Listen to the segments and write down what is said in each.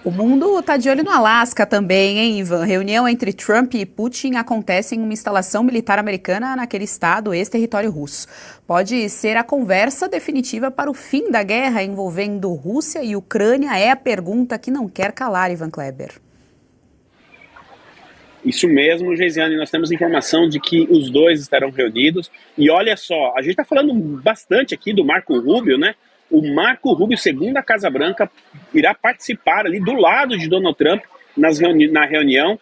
O mundo está de olho no Alasca também, hein, Ivan? Reunião entre Trump e Putin acontece em uma instalação militar americana naquele estado, ex-território russo. Pode ser a conversa definitiva para o fim da guerra envolvendo Rússia e Ucrânia? É a pergunta que não quer calar, Ivan Kleber. Isso mesmo, Geisiane, nós temos informação de que os dois estarão reunidos. E olha só, a gente está falando bastante aqui do Marco Rubio, né? O Marco Rubio, segundo a Casa Branca, irá participar ali do lado de Donald Trump na reunião.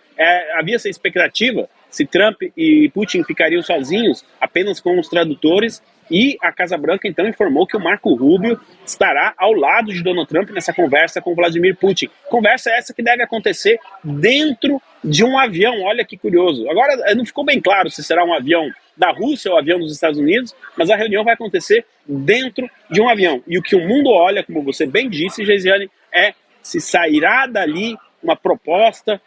Havia essa expectativa se Trump e Putin ficariam sozinhos, apenas com os tradutores, e a Casa Branca então informou que o Marco Rubio estará ao lado de Donald Trump nessa conversa com Vladimir Putin. Conversa essa que deve acontecer dentro de um avião, olha que curioso. Agora, não ficou bem claro se será um avião da Rússia ou um avião dos Estados Unidos, mas a reunião vai acontecer dentro de um avião. E o que o mundo olha, como você bem disse, Geisiane, é se sairá dali uma proposta,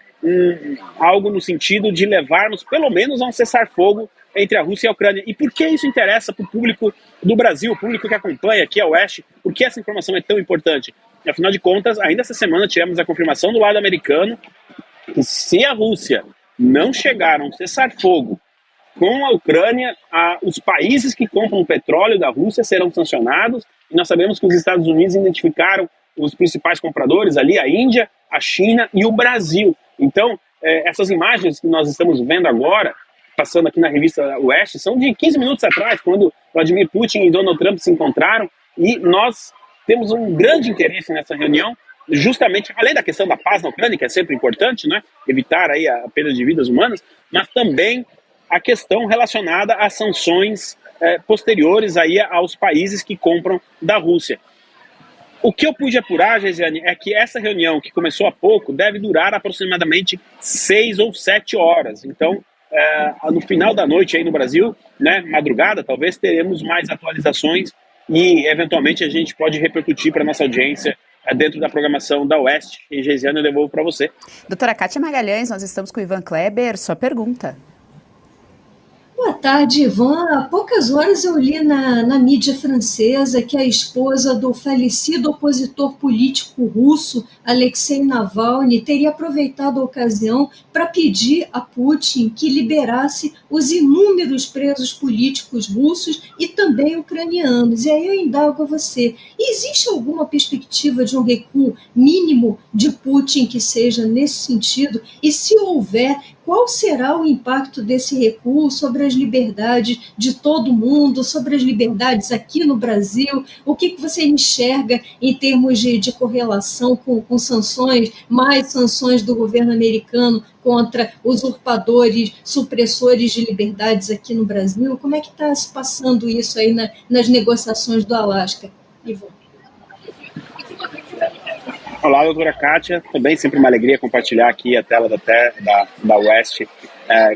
algo no sentido de levarmos pelo menos a um cessar-fogo entre a Rússia e a Ucrânia. E por que isso interessa para o público do Brasil, o público que acompanha aqui a Oeste? Por que essa informação é tão importante? Afinal de contas, ainda essa semana tivemos a confirmação do lado americano que se a Rússia não chegar a um cessar-fogo com a Ucrânia, os países que compram petróleo da Rússia serão sancionados. E nós sabemos que os Estados Unidos identificaram os principais compradores ali, a Índia, a China e o Brasil. Então, essas imagens que nós estamos vendo agora, passando aqui na revista Oeste, são de 15 minutos atrás, quando Vladimir Putin e Donald Trump se encontraram, e nós temos um grande interesse nessa reunião, justamente, além da questão da paz na Ucrânia, que é sempre importante, né, evitar aí a perda de vidas humanas, mas também a questão relacionada às sanções posteriores aí aos países que compram da Rússia. O que eu pude apurar, Geisiane, é que essa reunião, que começou há pouco, deve durar aproximadamente 6 ou 7 horas. Então, no final da noite aí no Brasil, né, madrugada, talvez teremos mais atualizações e, eventualmente, a gente pode repercutir para a nossa audiência dentro da programação da Oeste. E, Geisiane, eu devolvo para você. Doutora Kátia Magalhães, nós estamos com o Ivan Kleber. Sua pergunta. Boa tarde, Ivan. Há poucas horas eu li na mídia francesa que a esposa do falecido opositor político russo, Alexei Navalny, teria aproveitado a ocasião para pedir a Putin que liberasse os inúmeros presos políticos russos e também ucranianos. E aí eu indago a você, existe alguma perspectiva de um recuo mínimo de Putin que seja nesse sentido? E se houver, qual será o impacto desse recuo sobre as liberdades de todo mundo, sobre as liberdades aqui no Brasil? O que você enxerga em termos de correlação com sanções, mais sanções do governo americano contra usurpadores, supressores de liberdades aqui no Brasil? Como é que está se passando isso aí nas negociações do Alasca, Ivan? Olá, doutora Kátia, também sempre uma alegria compartilhar aqui a tela da Oeste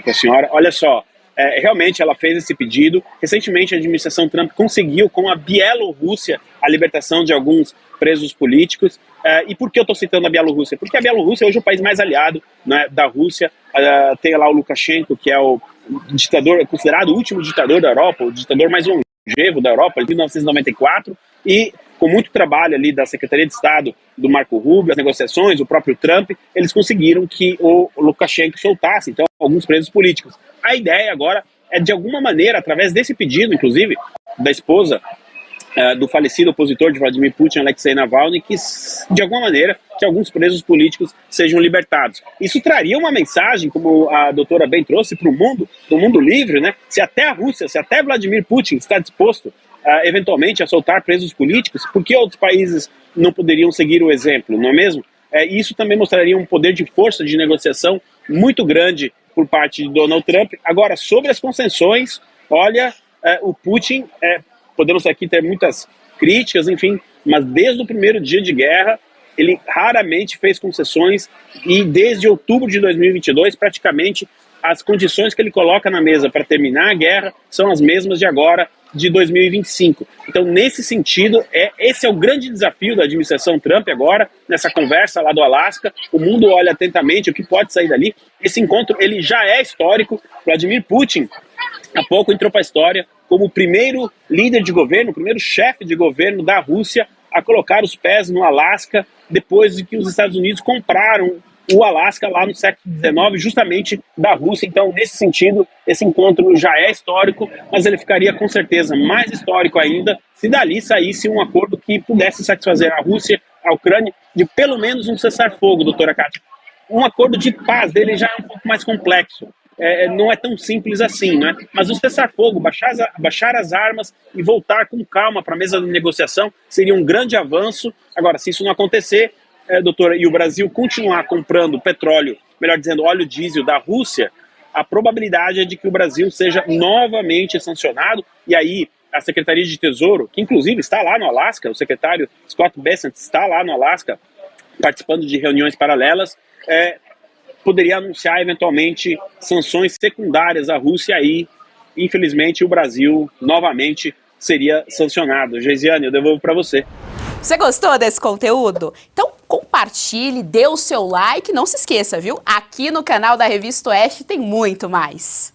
com a senhora. Olha só, realmente ela fez esse pedido. Recentemente a administração Trump conseguiu com a Bielorrússia a libertação de alguns presos políticos. E por que eu estou citando a Bielorrússia? Porque a Bielorrússia hoje é o país mais aliado, né, da Rússia. Tem lá o Lukashenko, que é o ditador, considerado o último ditador da Europa, o ditador mais longevo da Europa, de 1994, e com muito trabalho ali da Secretaria de Estado do Marco Rubio, as negociações, o próprio Trump, eles conseguiram que o Lukashenko soltasse, então, alguns presos políticos. A ideia agora é, de alguma maneira, através desse pedido, inclusive, da esposa do falecido opositor de Vladimir Putin, Alexei Navalny, que, de alguma maneira, que alguns presos políticos sejam libertados. Isso traria uma mensagem, como a doutora bem trouxe, para o mundo, do mundo livre, né? Se até a Rússia, se até Vladimir Putin está disposto eventualmente a soltar presos políticos, por que outros países não poderiam seguir o exemplo, não é mesmo? Isso também mostraria um poder de força de negociação muito grande por parte de Donald Trump. Agora, sobre as concessões, olha, o Putin, podemos aqui ter muitas críticas, enfim, mas desde o primeiro dia de guerra, ele raramente fez concessões e desde outubro de 2022, praticamente, as condições que ele coloca na mesa para terminar a guerra são as mesmas de agora, de 2025. Então, nesse sentido, esse é o grande desafio da administração Trump agora, nessa conversa lá do Alasca. O mundo olha atentamente o que pode sair dali. Esse encontro, ele já é histórico. Vladimir Putin, há pouco, entrou para a história como o primeiro líder de governo, o primeiro chefe de governo da Rússia a colocar os pés no Alasca depois de que os Estados Unidos compraram o Alasca lá no século XIX, justamente da Rússia. Então, nesse sentido, esse encontro já é histórico, mas ele ficaria com certeza mais histórico ainda se dali saísse um acordo que pudesse satisfazer a Rússia, a Ucrânia, de pelo menos um cessar-fogo, doutora Kátia. Um acordo de paz dele já é um pouco mais complexo. Não é tão simples assim, né? Mas o cessar-fogo, baixar as armas e voltar com calma para a mesa de negociação seria um grande avanço. Agora, se isso não acontecer, doutora, e o Brasil continuar comprando petróleo, melhor dizendo, óleo diesel da Rússia, a probabilidade é de que o Brasil seja novamente sancionado, e aí a Secretaria de Tesouro, que inclusive está lá no Alasca, o secretário Scott Bessent está lá no Alasca, participando de reuniões paralelas, poderia anunciar eventualmente sanções secundárias à Rússia, e aí, infelizmente, o Brasil novamente seria sancionado. Geisiane, eu devolvo para você. Você gostou desse conteúdo? Então compartilhe, dê o seu like, não se esqueça, viu? Aqui no canal da Revista Oeste tem muito mais.